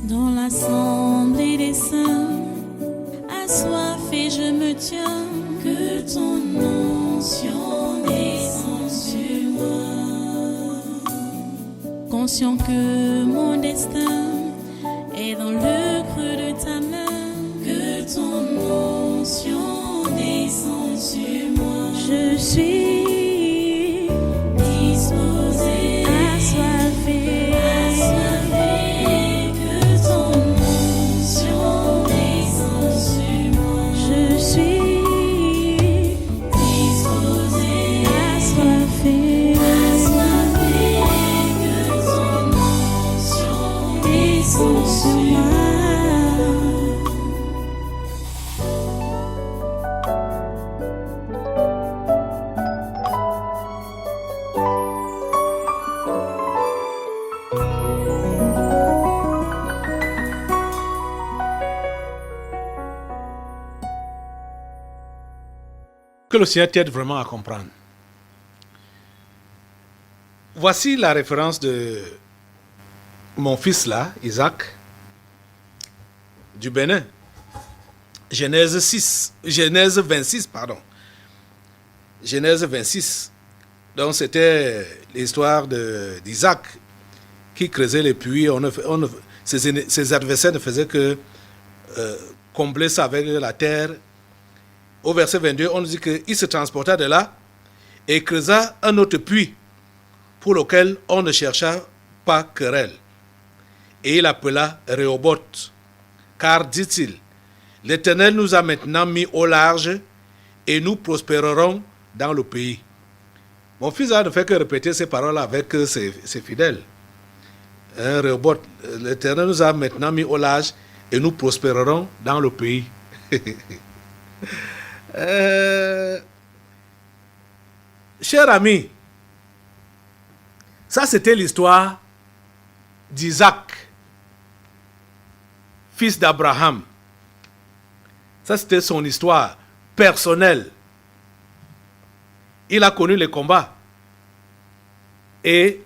Dans l'assemblée des saints, assoiffé je me tiens, que ton onction descende sur moi. Conscient que mon destin est dans le creux de ta main, que ton onction descende sur moi. Je suis disposé, assoiffé, que ton onction descende sur moi. Je suis disposé, assoiffé, que ton onction descende sur moi. Que le Seigneur t'aide vraiment à comprendre. Voici la référence de mon fils là, Isaac, du Bénin. Genèse 26, pardon. Genèse 26. Donc c'était l'histoire d'Isaac qui creusait les puits. Ses adversaires ne faisaient que combler ça avec la terre. Au verset 22, on nous dit qu'il se transporta de là et creusa un autre puits pour lequel on ne chercha pas querelle. Et il appela Rehoboth, car, dit-il, l'Éternel nous a maintenant mis au large et nous prospérerons dans le pays. Mon fils ne fait que répéter ces paroles avec ses fidèles. Rehoboth, l'Éternel nous a maintenant mis au large et nous prospérerons dans le pays. Cher ami, ça c'était l'histoire d'Isaac, fils d'Abraham. Ça c'était son histoire personnelle. Il a connu les combats et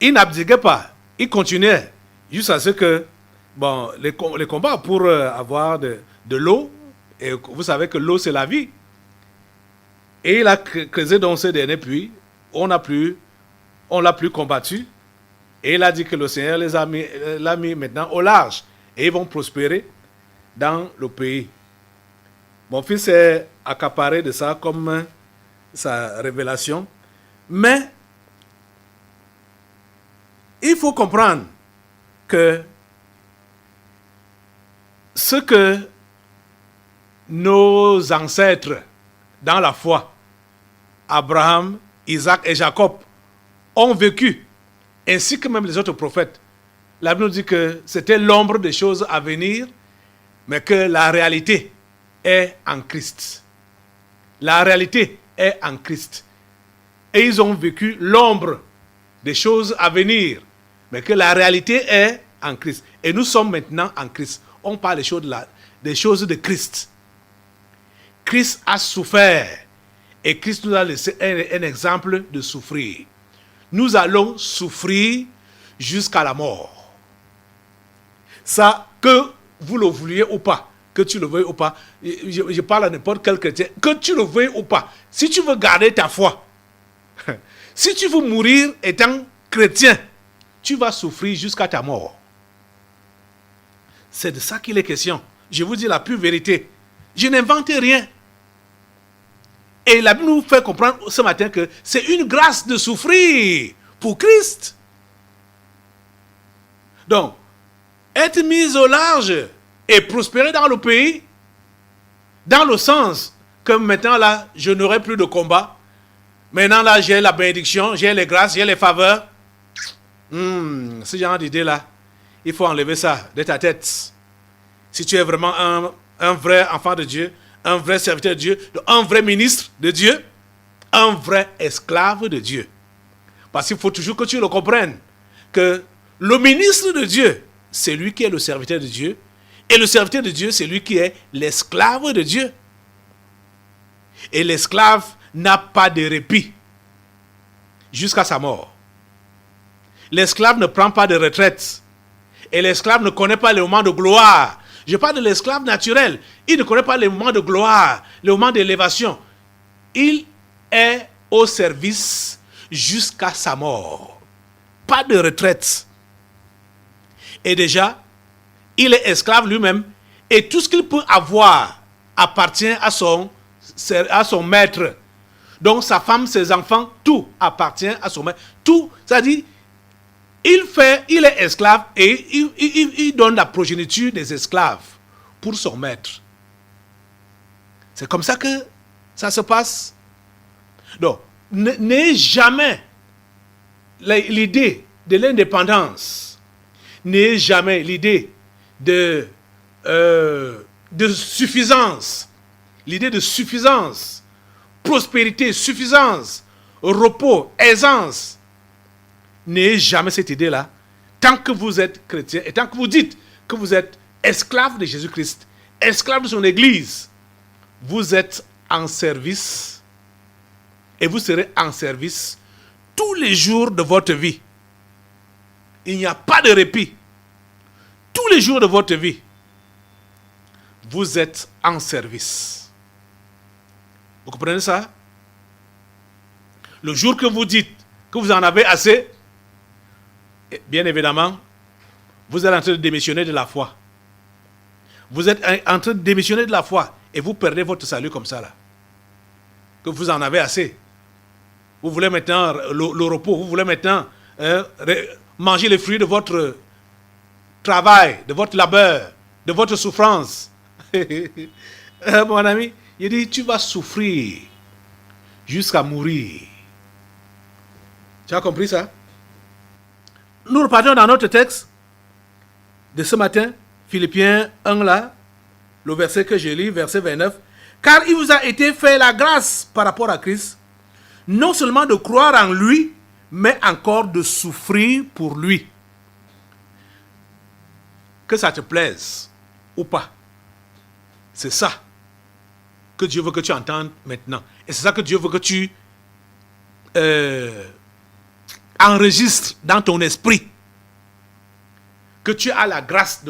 il n'abdiguait pas, il continuait jusqu'à ce que les combats pour avoir de l'eau, et vous savez que l'eau c'est la vie. Et il a creusé dans ce dernier puits, on l'a plus combattu, et il a dit que le Seigneur l'a mis maintenant au large, et ils vont prospérer dans le pays. Mon fils est accaparé de ça comme sa révélation, mais il faut comprendre que ce que nos ancêtres dans la foi, Abraham, Isaac et Jacob, ont vécu, ainsi que même les autres prophètes, la Bible nous dit que c'était l'ombre des choses à venir, mais que la réalité est en Christ. La réalité est en Christ. Et ils ont vécu l'ombre des choses à venir, mais que la réalité est en Christ. Et nous sommes maintenant en Christ. On parle des choses de Christ. Christ a souffert et Christ nous a laissé un exemple de souffrir. Nous allons souffrir jusqu'à la mort. Ça, que vous le vouliez ou pas, que tu le veuilles ou pas, je parle à n'importe quel chrétien, que tu le veuilles ou pas, si tu veux garder ta foi, si tu veux mourir étant chrétien, tu vas souffrir jusqu'à ta mort. C'est de ça qu'il est question. Je vous dis la pure vérité. Je n'invente rien. Et la Bible nous fait comprendre ce matin que c'est une grâce de souffrir pour Christ. Donc, être mis au large et prospérer dans le pays, dans le sens que maintenant là, je n'aurai plus de combat. Maintenant là, j'ai la bénédiction, j'ai les grâces, j'ai les faveurs. Ce genre d'idée là, il faut enlever ça de ta tête. Si tu es vraiment un vrai enfant de Dieu, un vrai serviteur de Dieu, un vrai ministre de Dieu, un vrai esclave de Dieu. Parce qu'il faut toujours que tu le comprennes, que le ministre de Dieu, c'est lui qui est le serviteur de Dieu, et le serviteur de Dieu, c'est lui qui est l'esclave de Dieu. Et l'esclave n'a pas de répit jusqu'à sa mort. l'esclave ne prend pas de retraite. Et l'esclave ne connaît pas les moments de gloire. Je parle de l'esclave naturel. Il ne connaît pas les moments de gloire, les moments d'élévation. Il est au service jusqu'à sa mort. Pas de retraite. Et déjà, il est esclave lui-même. Et tout ce qu'il peut avoir appartient à son maître. Donc sa femme, ses enfants, tout appartient à son maître. Tout, c'est-à-dire, il est esclave et il donne la progéniture des esclaves pour son maître. C'est comme ça que ça se passe. Donc, n'ayez jamais l'idée de l'indépendance, n'ayez jamais l'idée de suffisance, l'idée de suffisance, prospérité, suffisance, repos, aisance. N'ayez jamais cette idée-là. Tant que vous êtes chrétien et tant que vous dites que vous êtes esclave de Jésus-Christ, esclave de son Église, vous êtes en service et vous serez en service tous les jours de votre vie. Il n'y a pas de répit. Tous les jours de votre vie, vous êtes en service. Vous comprenez ça? Le jour que vous dites que vous en avez assez, bien évidemment, vous êtes en train de démissionner de la foi. Vous êtes en train de démissionner de la foi et vous perdez votre salut comme ça là. Que vous en avez assez. Vous voulez maintenant le repos, vous voulez maintenant manger les fruits de votre travail, de votre labeur, de votre souffrance. Mon ami, il dit, tu vas souffrir jusqu'à mourir. Tu as compris ça? Nous repartons dans notre texte de ce matin, Philippiens 1 là, le verset que je lis, verset 29. Car il vous a été fait la grâce par rapport à Christ, non seulement de croire en lui, mais encore de souffrir pour lui. Que ça te plaise ou pas, c'est ça que Dieu veut que tu entendes maintenant. Et c'est ça que Dieu veut que tu enregistres dans ton esprit. Que tu as eu la grâce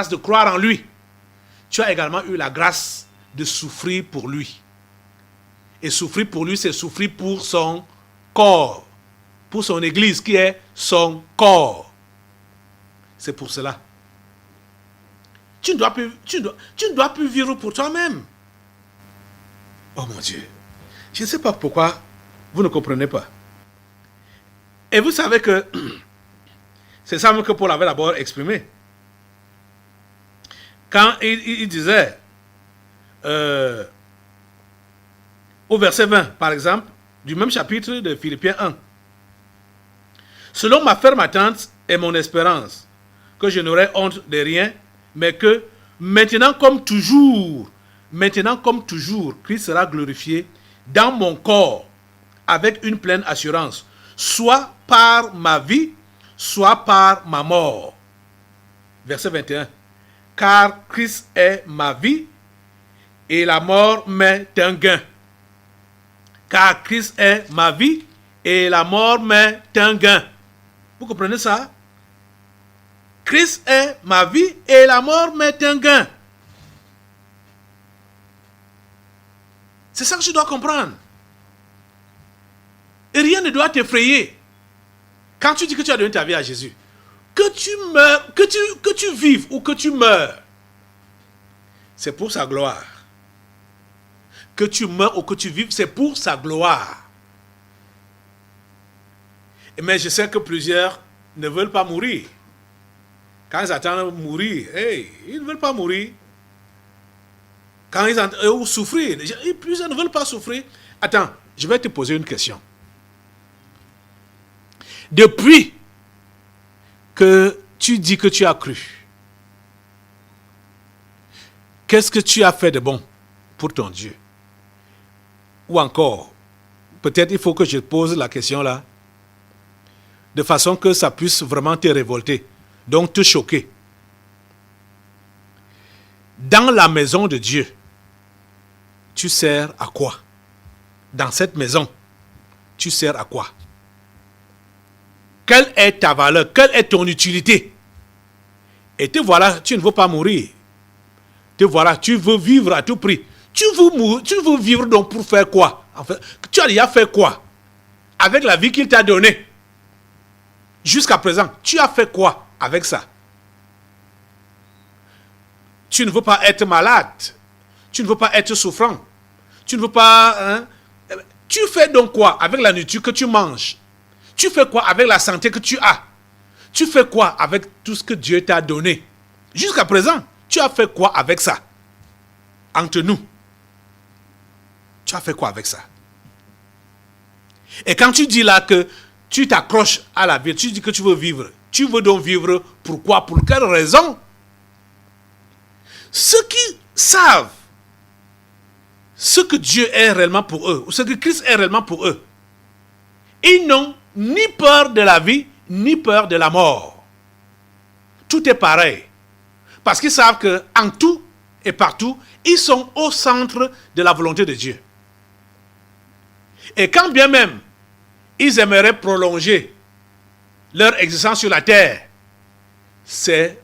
de croire en lui. Tu as également eu la grâce de souffrir pour lui. Et souffrir pour lui, c'est souffrir pour son corps, pour son église qui est son corps. C'est pour cela. Tu ne dois plus vivre pour toi-même. Oh mon Dieu. Je ne sais pas pourquoi vous ne comprenez pas. Et vous savez que c'est ça que Paul avait d'abord exprimé. Quand il disait au verset 20, par exemple, du même chapitre de Philippiens 1. Selon ma ferme attente et mon espérance, que je n'aurai honte de rien, mais que maintenant comme toujours, Christ sera glorifié dans mon corps avec une pleine assurance, soit par ma vie, soit par ma mort. Verset 21. Car Christ est ma vie et la mort m'est un gain. Car Christ est ma vie et la mort m'est un gain. Vous comprenez ça? Christ est ma vie et la mort m'est un gain. C'est ça que tu dois comprendre. Et rien ne doit t'effrayer. Quand tu dis que tu as donné ta vie à Jésus, que tu meurs, que tu vives ou que tu meurs, c'est pour sa gloire. Que tu meurs ou que tu vives, c'est pour sa gloire. Mais je sais que plusieurs ne veulent pas mourir. Quand ils attendent mourir, ils ne veulent pas mourir. Quand ils entendent souffrir, plusieurs ne veulent pas souffrir. Attends, je vais te poser une question. Depuis que tu dis que tu as cru, qu'est-ce que tu as fait de bon pour ton Dieu? Ou encore, peut-être il faut que je pose la question là, de façon que ça puisse vraiment te révolter, donc te choquer. Dans la maison de Dieu, tu sers à quoi? Dans cette maison, tu sers à quoi? Quelle est ta valeur? Quelle est ton utilité? Et te voilà, tu ne veux pas mourir. Te voilà, tu veux vivre à tout prix. Tu veux vivre donc pour faire quoi? En fait, tu as déjà fait quoi? Avec la vie qu'il t'a donnée. Jusqu'à présent, tu as fait quoi avec ça? Tu ne veux pas être malade. Tu ne veux pas être souffrant. Tu ne veux pas... Tu fais donc quoi avec la nourriture que tu manges? Tu fais quoi avec la santé que tu as? Tu fais quoi avec tout ce que Dieu t'a donné? Jusqu'à présent, tu as fait quoi avec ça? Entre nous. Tu as fait quoi avec ça? Et quand tu dis là que tu t'accroches à la vie, tu dis que tu veux vivre. Tu veux donc vivre pourquoi? Pour quelle raison? Ceux qui savent ce que Dieu est réellement pour eux, ou ce que Christ est réellement pour eux, ils n'ont ni peur de la vie, ni peur de la mort. Tout est pareil. Parce qu'ils savent qu'en tout et partout, ils sont au centre de la volonté de Dieu. Et quand bien même ils aimeraient prolonger leur existence sur la terre, c'est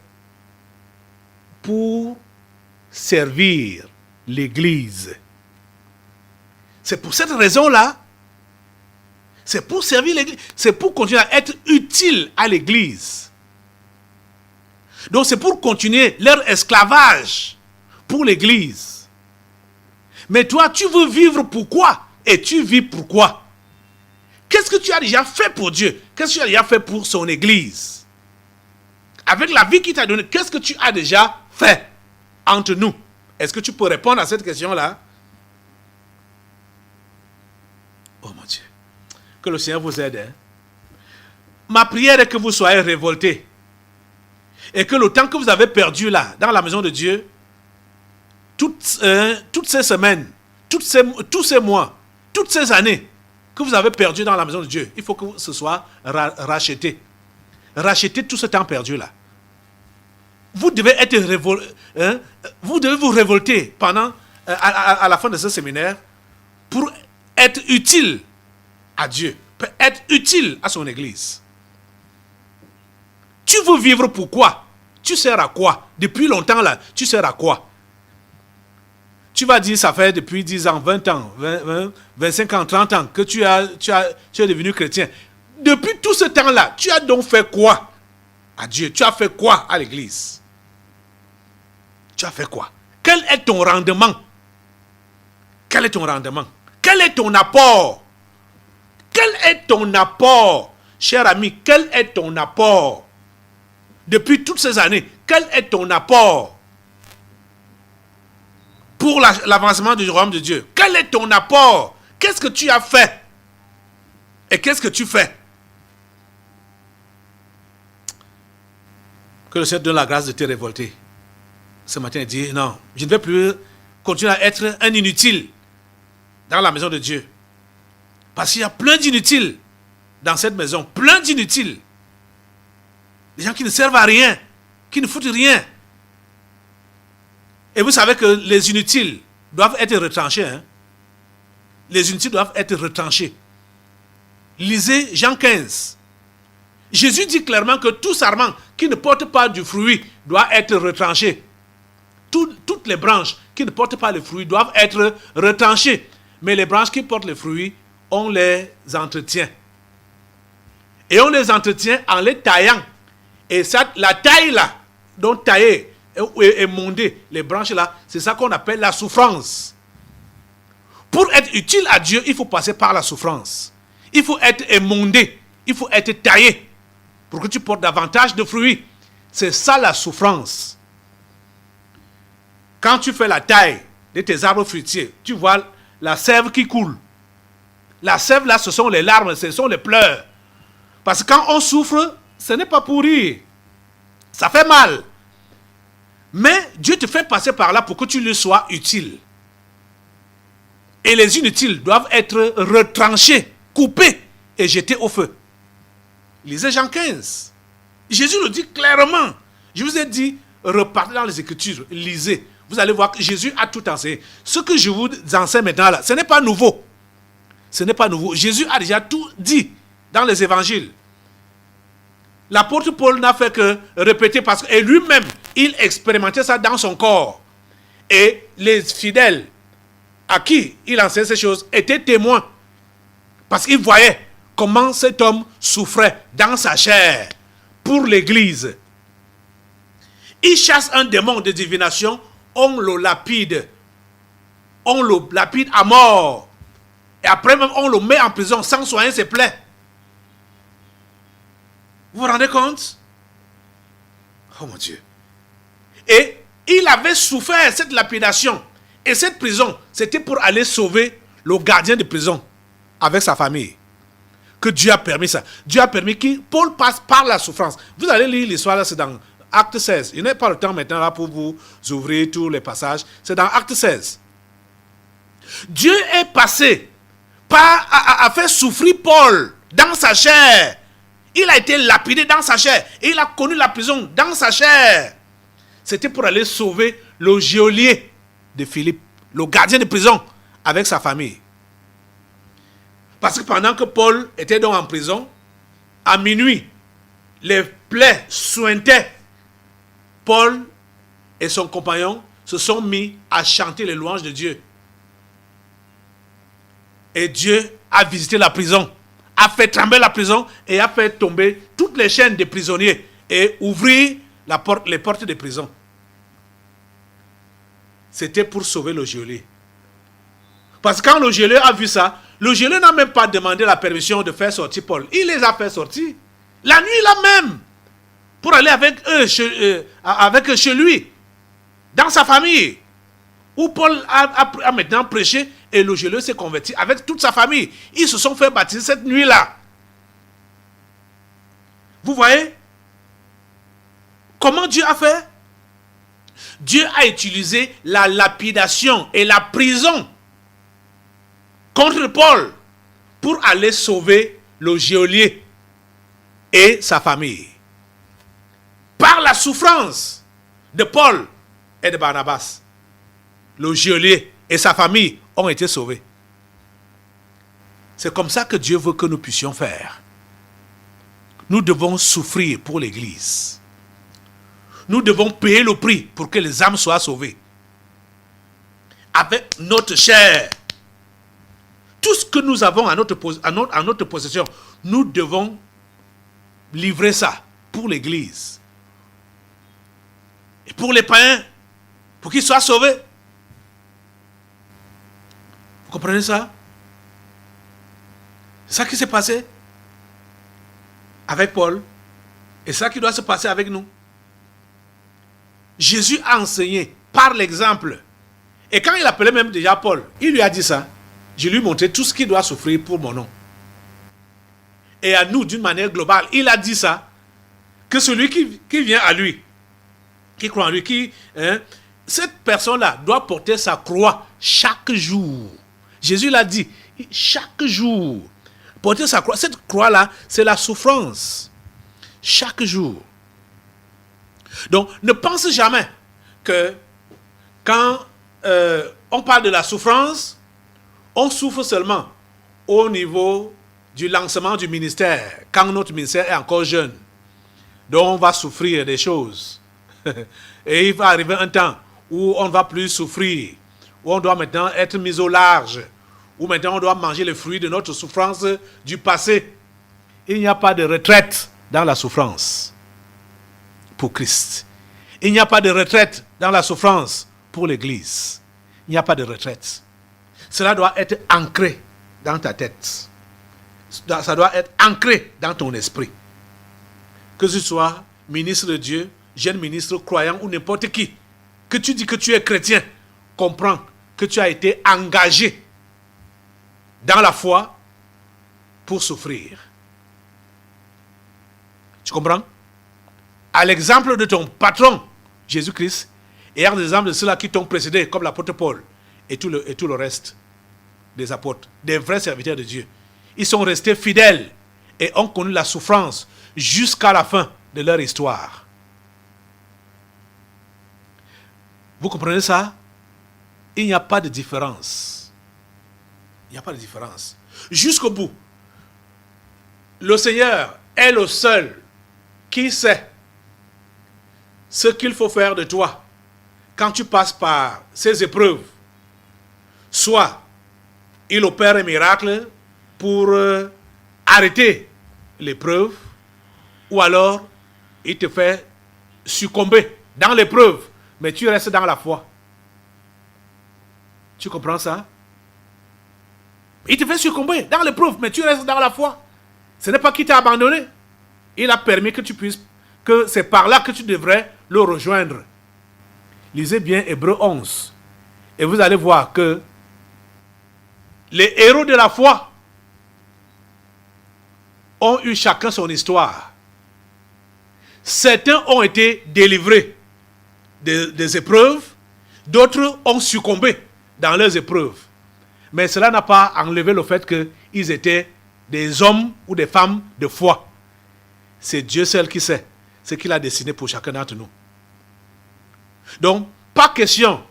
pour servir l'Église. C'est pour cette raison-là, c'est pour servir l'Église, c'est pour continuer à être utile à l'Église. Donc c'est pour continuer leur esclavage pour l'Église. Mais toi, tu veux vivre pourquoi? Et tu vis pourquoi? Qu'est-ce que tu as déjà fait pour Dieu? Qu'est-ce que tu as déjà fait pour son Église? Avec la vie qu'il t'a donnée, qu'est-ce que tu as déjà fait entre nous? Est-ce que tu peux répondre à cette question-là? Oh mon Dieu. Que le Seigneur vous aide. Ma prière est que vous soyez révoltés. Et que le temps que vous avez perdu là, dans la maison de Dieu, toutes ces semaines, tous ces mois, toutes ces années que vous avez perdu dans la maison de Dieu, il faut que ce soit racheté. Rachetez tout ce temps perdu là. Vous devez être vous devez vous révolter pendant à la fin de ce séminaire pour être utile à Dieu, pour être utile à son Église. Tu veux vivre pourquoi? Tu sers à quoi? Depuis longtemps là, tu sers à quoi? Tu vas dire, ça fait depuis 10 ans, 20 ans, 25 ans, 30 ans que tu es devenu chrétien. Depuis tout ce temps-là, tu as donc fait quoi à Dieu? Tu as fait quoi à l'Église? Tu as fait quoi? Quel est ton rendement? Quel est ton rendement? Quel est ton apport? Quel est ton apport? Cher ami, quel est ton apport? Depuis toutes ces années, quel est ton apport pour l'avancement du royaume de Dieu? Quel est ton apport? Qu'est-ce que tu as fait? Et qu'est-ce que tu fais? Que le Seigneur donne la grâce de te révolter. Ce matin, il dit, non, je ne vais plus continuer à être un inutile dans la maison de Dieu. Parce qu'il y a plein d'inutiles dans cette maison. Plein d'inutiles. Des gens qui ne servent à rien, qui ne foutent rien. Et vous savez que les inutiles doivent être retranchés. Hein? Les inutiles doivent être retranchés. Lisez Jean 15. Jésus dit clairement que tout sarment qui ne porte pas du fruit doit être retranché. Toutes les branches qui ne portent pas le fruit doivent être retranchées. Mais les branches qui portent le fruit, on les entretient. Et on les entretient en les taillant. Et ça, la taille là, donc tailler et monder les branches là, c'est ça qu'on appelle la souffrance. Pour être utile à Dieu, il faut passer par la souffrance. Il faut être émondé, il faut être taillé pour que tu portes davantage de fruits. C'est ça la souffrance. Quand tu fais la taille de tes arbres fruitiers, tu vois la sève qui coule. La sève là, ce sont les larmes, ce sont les pleurs. Parce que quand on souffre, ce n'est pas pour rire. Ça fait mal. Mais Dieu te fait passer par là pour que tu lui sois utile. Et les inutiles doivent être retranchés, coupés et jetés au feu. Lisez Jean 15. Jésus le dit clairement. Je vous ai dit, repartez dans les Écritures, lisez. Vous allez voir que Jésus a tout enseigné. Ce que je vous enseigne maintenant là, ce n'est pas nouveau. Ce n'est pas nouveau. Jésus a déjà tout dit dans les évangiles. L'apôtre Paul n'a fait que répéter parce que, et lui-même, il expérimentait ça dans son corps. Et les fidèles à qui il enseignait ces choses étaient témoins. Parce qu'ils voyaient comment cet homme souffrait dans sa chair pour l'Église. Il chasse un démon de divination, on le lapide. On le lapide à mort. Et après même, on le met en prison sans soigner ses plaies. Vous vous rendez compte? Oh mon Dieu. Et il avait souffert cette lapidation. Et cette prison, c'était pour aller sauver le gardien de prison avec sa famille. Que Dieu a permis ça. Dieu a permis que Paul passe par la souffrance. Vous allez lire l'histoire là, c'est dans Acte 16. Il n'est pas le temps maintenant là pour vous ouvrir tous les passages. C'est dans Acte 16. Dieu est passé à faire souffrir Paul dans sa chair. Il a été lapidé dans sa chair. Et il a connu la prison dans sa chair. C'était pour aller sauver le geôlier de Philippe, le gardien de prison, avec sa famille. Parce que pendant que Paul était donc en prison, à minuit, les plaies suintaient. Paul et son compagnon se sont mis à chanter les louanges de Dieu. Et Dieu a visité la prison, a fait trembler la prison et a fait tomber toutes les chaînes des prisonniers et ouvrir les portes des prisons. C'était pour sauver le geôlier. Parce que quand le geôlier a vu ça, le geôlier n'a même pas demandé la permission de faire sortir Paul. Il les a fait sortir. La nuit là même. Pour aller avec eux chez lui. Dans sa famille. Où Paul a maintenant prêché et le geôlier s'est converti avec toute sa famille. Ils se sont fait baptiser cette nuit-là. Vous voyez comment Dieu a fait? Dieu a utilisé la lapidation et la prison contre Paul pour aller sauver le geôlier et sa famille. Par la souffrance de Paul et de Barnabas, le geôlier et sa famille ont été sauvés. C'est comme ça que Dieu veut que nous puissions faire. Nous devons souffrir pour l'Église. Nous devons payer le prix pour que les âmes soient sauvées. Avec notre chair. Tout ce que nous avons à notre possession, nous devons livrer ça pour l'Église. Et pour les païens, pour qu'ils soient sauvés. Vous comprenez ça? C'est ça qui s'est passé avec Paul. Et c'est ça qui doit se passer avec nous. Jésus a enseigné par l'exemple. Et quand il appelait même déjà Paul, il lui a dit ça. Je lui ai montré tout ce qu'il doit souffrir pour mon nom. Et à nous, d'une manière globale, il a dit ça. Que celui qui vient à lui, qui croit en lui, cette personne-là doit porter sa croix chaque jour. Jésus l'a dit, chaque jour. Porter sa croix. Cette croix-là, c'est la souffrance. Chaque jour. Donc, ne pense jamais que quand on parle de la souffrance, on souffre seulement au niveau du lancement du ministère, quand notre ministère est encore jeune. Donc, on va souffrir des choses. Et il va arriver un temps où on ne va plus souffrir, où on doit maintenant être mis au large, où maintenant on doit manger les fruits de notre souffrance du passé. Il n'y a pas de retraite dans la souffrance pour Christ. Il n'y a pas de retraite dans la souffrance pour l'Église. Il n'y a pas de retraite. Cela doit être ancré dans ta tête. Ça doit être ancré dans ton esprit. Que tu sois ministre de Dieu, jeune ministre, croyant ou n'importe qui, que tu dis que tu es chrétien, comprends que tu as été engagé dans la foi pour souffrir. Tu comprends? À l'exemple de ton patron, Jésus-Christ, et à l'exemple de ceux-là qui t'ont précédé, comme l'apôtre Paul et tout le reste des apôtres, des vrais serviteurs de Dieu. Ils sont restés fidèles et ont connu la souffrance jusqu'à la fin de leur histoire. Vous comprenez ça? Il n'y a pas de différence. Il n'y a pas de différence. Jusqu'au bout. Le Seigneur est le seul qui sait ce qu'il faut faire de toi quand tu passes par ces épreuves? Soit il opère un miracle pour arrêter l'épreuve, ou alors il te fait succomber dans l'épreuve, mais tu restes dans la foi. Tu comprends ça? Il te fait succomber dans l'épreuve, mais tu restes dans la foi. Ce n'est pas qu'il t'a abandonné. Il a permis que tu puisses, que c'est par là que tu devrais le rejoindre. Lisez bien Hébreux 11 et vous allez voir que les héros de la foi ont eu chacun son histoire. Certains ont été délivrés des épreuves, d'autres ont succombé dans leurs épreuves. Mais cela n'a pas enlevé le fait qu'ils étaient des hommes ou des femmes de foi. C'est Dieu seul qui sait ce qu'il a dessiné pour chacun d'entre nous. Donc, pas question.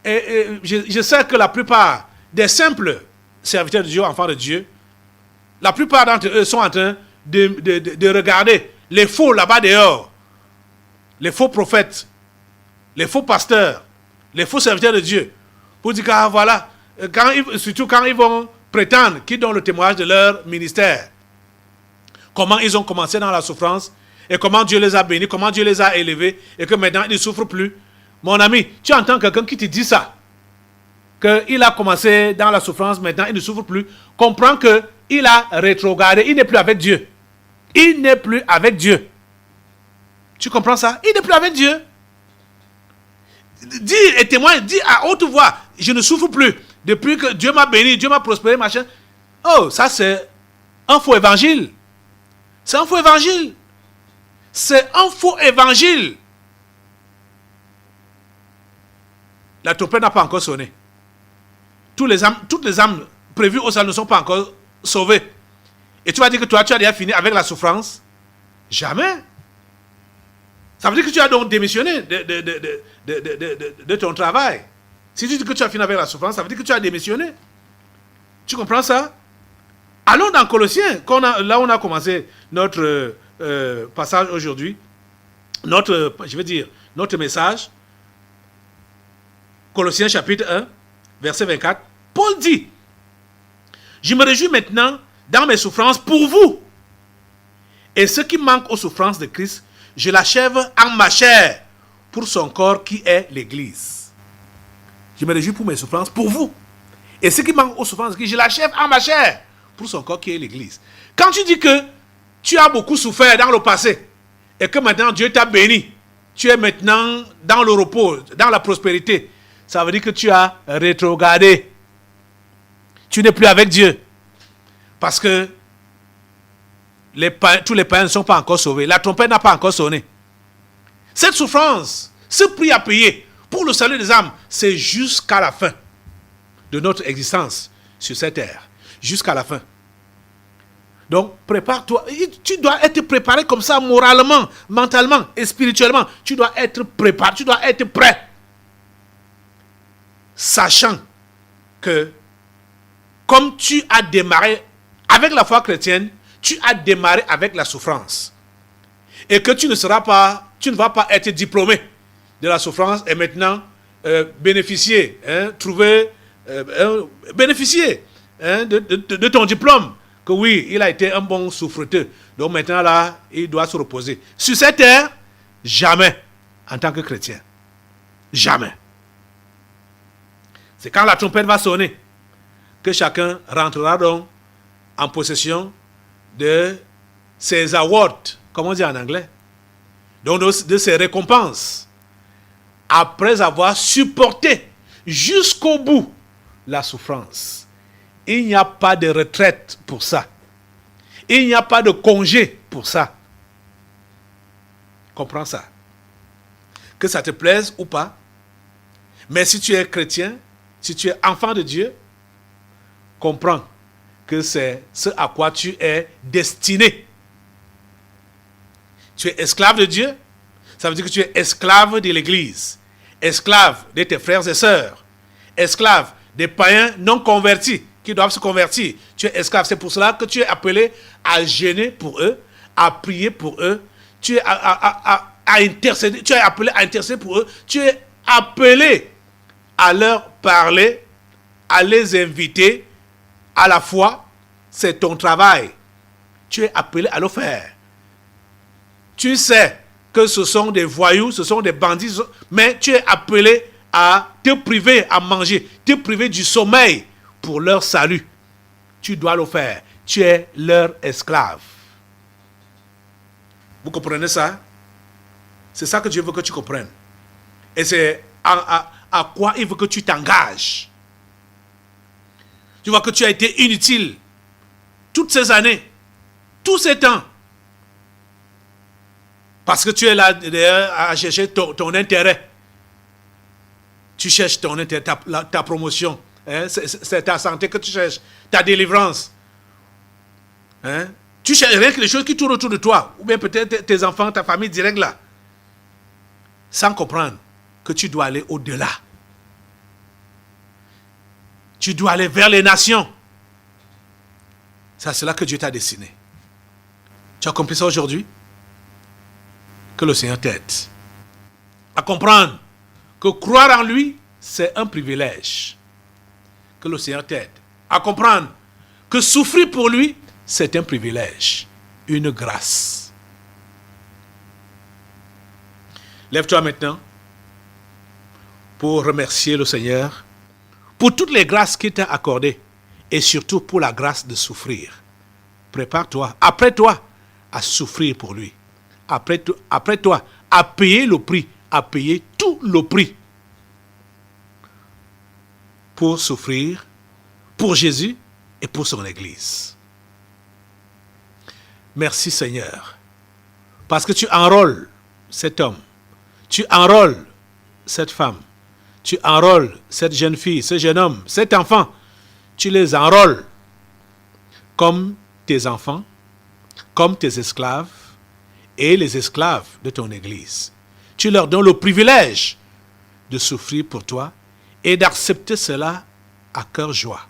Je sais que la plupart des simples serviteurs de Dieu, enfants de Dieu, la plupart d'entre eux sont en train de regarder les faux là-bas dehors, les faux prophètes, les faux pasteurs, les faux serviteurs de Dieu, pour dire que voilà, surtout quand ils vont prétendre qu'ils donnent le témoignage de leur ministère, comment ils ont commencé dans la souffrance, et comment Dieu les a bénis, comment Dieu les a élevés, et que maintenant ils ne souffrent plus. Mon ami, tu entends quelqu'un qui te dit ça, qu'il a commencé dans la souffrance, maintenant il ne souffre plus, comprends qu'il a rétrogradé, il n'est plus avec Dieu. Il n'est plus avec Dieu. Tu comprends ça? Il n'est plus avec Dieu. Dis et témoigne, dis à haute voix, je ne souffre plus. Depuis que Dieu m'a béni, Dieu m'a prospéré, machin. Oh, ça c'est un faux évangile. C'est un faux évangile. C'est un faux évangile. La trompette n'a pas encore sonné. Toutes les âmes prévues au salut ne sont pas encore sauvées. Et tu vas dire que toi, tu as déjà fini avec la souffrance? Jamais. Ça veut dire que tu as donc démissionné de ton travail. Si tu dis que tu as fini avec la souffrance, ça veut dire que tu as démissionné. Tu comprends ça? Allons dans Colossiens, là où on a commencé notre passage aujourd'hui, notre message. Colossiens chapitre 1, verset 24. Paul dit, je me réjouis maintenant dans mes souffrances pour vous. Et ce qui manque aux souffrances de Christ, je l'achève en ma chair pour son corps qui est l'Église. Je me réjouis pour mes souffrances pour vous. Et ce qui manque aux souffrances de Christ, je l'achève en ma chair pour son corps qui est l'Église. Quand tu dis que tu as beaucoup souffert dans le passé et que maintenant Dieu t'a béni, tu es maintenant dans le repos, dans la prospérité, ça veut dire que tu as rétrogradé. Tu n'es plus avec Dieu. Parce que tous les païens ne sont pas encore sauvés. La trompette n'a pas encore sonné. Cette souffrance, ce prix à payer pour le salut des âmes, c'est jusqu'à la fin de notre existence sur cette terre. Jusqu'à la fin. Donc, prépare-toi. Tu dois être préparé comme ça moralement, mentalement et spirituellement. Tu dois être préparé, tu dois être prêt. Sachant que comme tu as démarré avec la foi chrétienne, tu as démarré avec la souffrance. Et que tu ne vas pas être diplômé de la souffrance et maintenant bénéficier de ton diplôme. Que oui, il a été un bon souffreteux. Donc maintenant là, il doit se reposer. Sur cette terre, jamais en tant que chrétien. Jamais. C'est quand la trompette va sonner que chacun rentrera donc en possession de ses awards, comme on dit en anglais, donc de ses récompenses, après avoir supporté jusqu'au bout la souffrance. Il n'y a pas de retraite pour ça. Il n'y a pas de congé pour ça. Comprends ça. Que ça te plaise ou pas. Mais si tu es chrétien, si tu es enfant de Dieu, comprends que c'est ce à quoi tu es destiné. Tu es esclave de Dieu, ça veut dire que tu es esclave de l'Église, esclave de tes frères et sœurs, esclave des païens non convertis qui doivent se convertir. Tu es esclave, c'est pour cela que tu es appelé à gêner pour eux, à prier pour eux. Tu es à intercéder, tu es appelé à intercéder pour eux, tu es appelé à leur parler, à les inviter à la foi. C'est ton travail. Tu es appelé à le faire. Tu sais que ce sont des voyous, ce sont des bandits, mais tu es appelé à te priver à manger, te priver du sommeil pour leur salut. Tu dois le faire. Tu es leur esclave. Vous comprenez ça? C'est ça que Dieu veut que tu comprennes. Et c'est à quoi il veut que tu t'engages. Tu vois que tu as été inutile toutes ces années, tous ces temps. Parce que tu es là à chercher ton intérêt. Tu cherches ton intérêt, ta promotion. Hein? C'est ta santé que tu cherches, ta délivrance. Hein? Tu cherches rien que les choses qui tournent autour de toi. Ou bien peut-être tes enfants, ta famille directe là. Sans comprendre que tu dois aller au-delà. Tu dois aller vers les nations. C'est à cela que Dieu t'a destiné. Tu as compris ça aujourd'hui? Que le Seigneur t'aide à comprendre que croire en lui, c'est un privilège. Que le Seigneur t'aide à comprendre que souffrir pour lui, c'est un privilège, une grâce. Lève-toi maintenant pour remercier le Seigneur pour toutes les grâces qu'il t'a accordées et surtout pour la grâce de souffrir. Prépare-toi, apprête-toi à souffrir pour lui. Apprête-toi à payer le prix, à payer tout le prix pour souffrir pour Jésus et pour son Église. Merci Seigneur, parce que tu enrôles cet homme, tu enrôles cette femme, tu enrôles cette jeune fille, ce jeune homme, cet enfant, tu les enrôles comme tes enfants, comme tes esclaves et les esclaves de ton Église. Tu leur donnes le privilège de souffrir pour toi et d'accepter cela à cœur joie.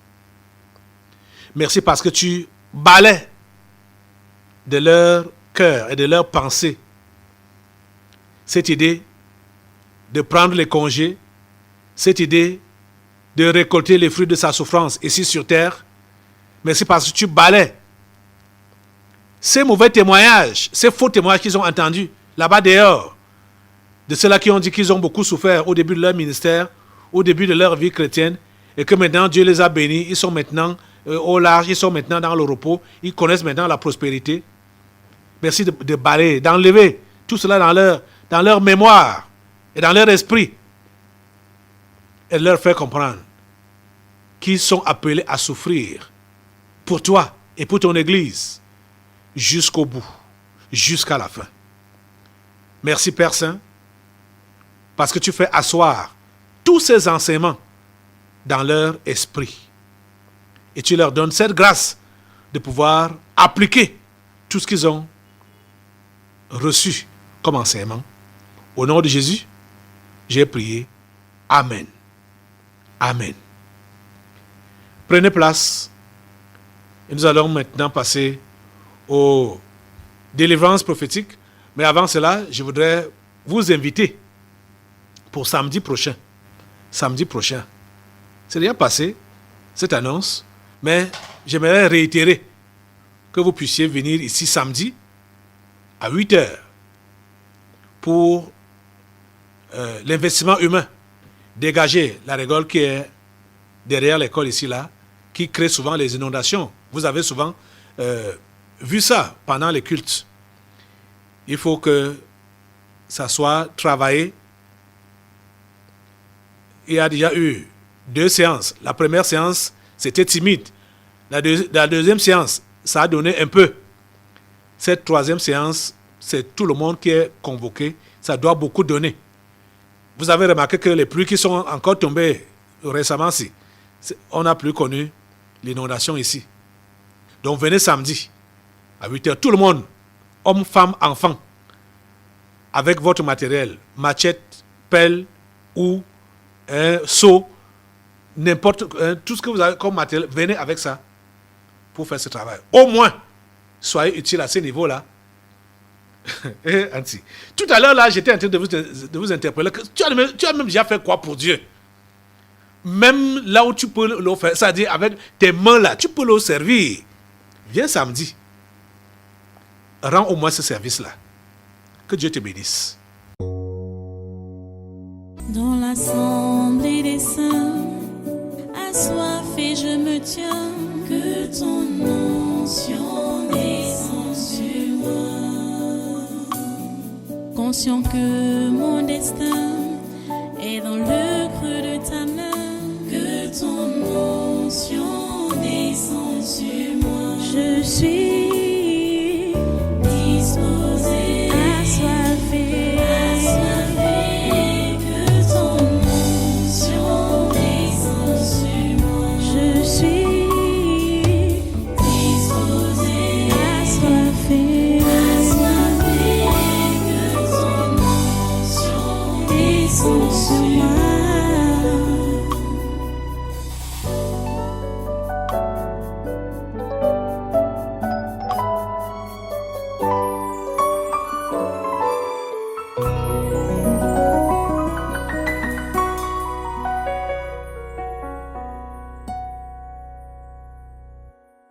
Merci parce que tu balais de leur cœur et de leur pensée cette idée de prendre les congés, cette idée de récolter les fruits de sa souffrance ici sur terre. Merci parce que tu balais ces mauvais témoignages, ces faux témoignages qu'ils ont entendus là-bas dehors, de ceux-là qui ont dit qu'ils ont beaucoup souffert au début de leur ministère, au début de leur vie chrétienne, et que maintenant Dieu les a bénis, ils sont maintenant au large, ils sont maintenant dans le repos, ils connaissent maintenant la prospérité. Merci de balayer, d'enlever tout cela dans leur mémoire et dans leur esprit, et de leur faire comprendre qu'ils sont appelés à souffrir pour toi et pour ton Église jusqu'au bout, jusqu'à la fin. Merci Père Saint, parce que tu fais asseoir tous ces enseignements dans leur esprit. Et tu leur donnes cette grâce de pouvoir appliquer tout ce qu'ils ont reçu comme enseignement. Au nom de Jésus, j'ai prié. Amen. Amen. Prenez place. Et nous allons maintenant passer aux délivrances prophétiques. Mais avant cela, je voudrais vous inviter pour samedi prochain. Samedi prochain. C'est déjà passé, cette annonce, mais j'aimerais réitérer que vous puissiez venir ici samedi à 8h pour l'investissement humain. Dégager la rigole qui est derrière l'école ici, là, qui crée souvent les inondations. Vous avez souvent vu ça pendant les cultes. Il faut que ça soit travaillé. Il y a déjà eu 2 séances. La première séance, c'était timide. La deuxième séance, ça a donné un peu. Cette troisième séance, c'est tout le monde qui est convoqué. Ça doit beaucoup donner. Vous avez remarqué que les pluies qui sont encore tombées récemment, on n'a plus connu l'inondation ici. Donc venez samedi à 8h. Tout le monde, hommes, femmes, enfants, avec votre matériel, machette, pelle ou seau, n'importe tout ce que vous avez comme matériel, venez avec ça pour faire ce travail. Au moins, soyez utile à ce niveau-là Anti. Tout à l'heure, là, j'étais en train de vous interpeller. Tu as même déjà fait quoi pour Dieu? Même là où tu peux le faire, c'est-à-dire avec tes mains là, tu peux le servir. Viens samedi. Rends au moins ce service-là. Que Dieu te bénisse. Dans l'assemblée des saints, assoiffé je me tiens, que ton onction descende sur moi. Conscient que mon destin est dans le creux de ta main, que ton onction descende sur moi. Je suis disposé.